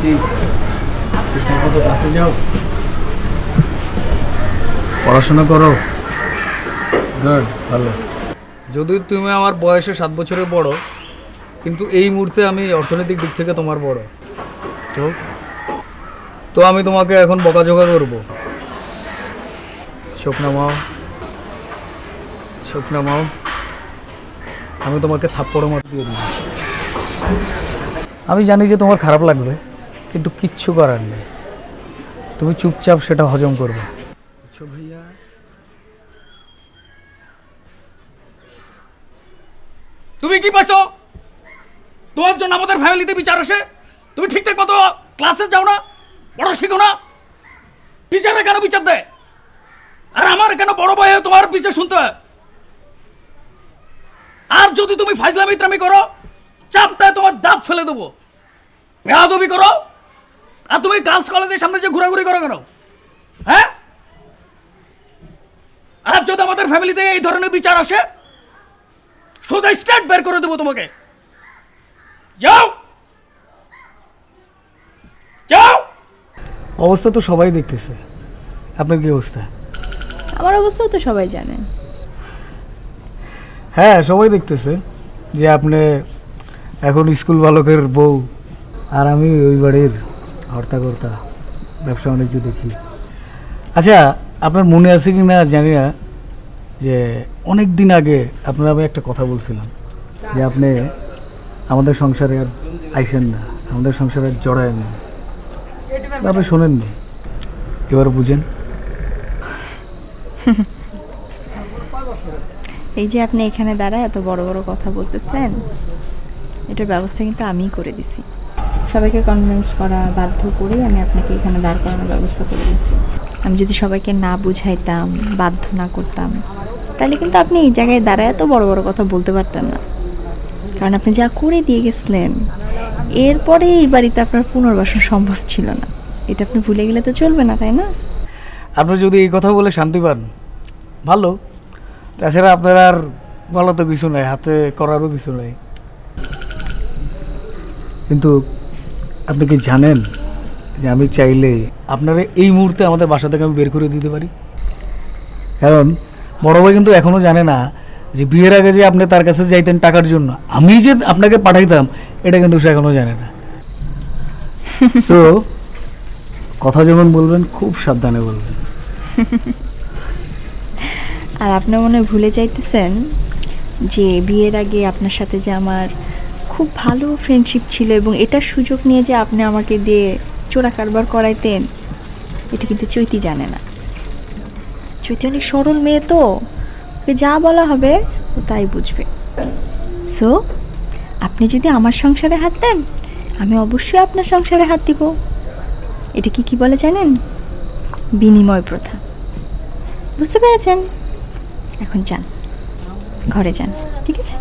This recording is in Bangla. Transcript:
ঠিকঠাক ক্লাসে যাও, পড়াশোনা করো। গুড, ভালো। যদি তুমি আমার বয়সে 7 বছরের বড়, কিন্তু এই মুহূর্তে আমি অর্থনৈতিক দিক থেকে তোমার বড়, তো আমি তোমাকে এখন বকাঝকা করবো। চোখ নামাও, চোখ নামাও। আমি তোমাকে থাপ্পড় মার দিয়ে দিই। আমি জানি যে তোমার খারাপ লাগবে, কিন্তু কিচ্ছু করার নেই। তুমি চুপচাপ সেটা হজম করবে। আচ্ছা ভাইয়া, তুমি কি পাইছো? তোমার জন্য আমাদের ফ্যামিলিতে বিচার আসে। তুমি ঠিকঠাক মতো ক্লাসে যাও না, পড়া শিখো না। টিচাররা কেন বিচার দেয়, আর আমার কেন বড় ভাই তোমার বিচার শুনতে হয়? আর যদি তুমি ফাইজলামি ত্রামি করো, চাপটায় তোমার দাঁত ফেলে দেবো। বেয়াদবি করো, আর তুমি গার্লস কলেজের সামনে যে ঘোরাঘুরি করো কেন? হ্যাঁ, আর যদি আমাদের ফ্যামিলিতে এই ধরনের বিচার আসে, সোজা স্টার্ট বের করে দেবো তোমাকে। যাও যাও। অবস্থা তো সবাই দেখতেছে, আপনার কি অবস্থা? আমার অবস্থাও তো সবাই জানে। হ্যাঁ, সবাই দেখতেছে যে আপনি এখন স্কুল বালকের বউ, আর আমি ওই বাড়ির হর্তাকর্তা, ব্যবসা বাণিজ্য দেখি। আচ্ছা, আপনার মনে আছে কি না জানি না, যে অনেক দিন আগে আপনার আমি একটা কথা বলছিলাম যে আপনি আমাদের সংসারে আর আইসেন না, আমাদের সংসারে জড়ায়েন না। আপনি শোনেননি, এবার বুঝেন। এই যে আপনি এখানে দাঁড়ায় এত বড় বড় কথা বলতেছেন, এটার ব্যবস্থা কিন্তু আমিই করে দিছি। সবাইকে কনভিন্স করা, বাধ্য করে আমি আপনাকে এখানে দাঁড় করানোর ব্যবস্থা করে দিছি। আমি যদি সবাইকে না বুঝাইতাম, বাধ্য না করতাম, তাহলে কিন্তু আপনি এই জায়গায় দাঁড়ায় এত বড় বড় কথা বলতে পারতেন না। কারণ আপনি যা করে দিয়ে গেছিলেন, এরপরে এই বাড়িতে আপনার পুনর্বাসন সম্ভব ছিল না। এটা আপনি ভুলে গেলে তো চলবে না, তাই না? আপনি যদি এই কথা বলে শান্তি পান, ভালো। তাছাড়া আপনার আর বলা তো কিছু নাই, হাতে করারও কিছু নাই। কিন্তু আপনি কি জানেন যে আমি চাইলে আপনারা এই মুহূর্তে আমাদের বাসা থেকে আমি বের করে দিতে পারি? কারণ বড় ভাই কিন্তু এখনও জানে না যে বিয়ের আগে যে আপনি তার কাছে যাইতেন টাকার জন্য, আমি যে আপনাকে পাঠাইতাম, এটা কিন্তু সে এখনও জানে না। সো কথা যখন বলবেন খুব সাবধানে বলবেন। আর আপনি মনে হয় ভুলে যাইতেছেন যে বিয়ের আগে আপনার সাথে যে আমার খুব ভালো ফ্রেন্ডশিপ ছিল, এবং এটার সুযোগ নিয়ে যে আপনি আমাকে দিয়ে চোরা কারবার করাইতেন, এটা কিন্তু চৈতি জানে না। চৈতি অনেক সরল মেয়ে, তো ওকে যা বলা হবে ও তাই বুঝবে। সো আপনি যদি আমার সংসারে হাত দেন, আমি অবশ্যই আপনার সংসারে হাত দিব। এটা কি বলে জানেন? বিনিময় প্রথা। বুঝতে পেরেছেন? এখন যান, ঘরে যান, ঠিক আছে?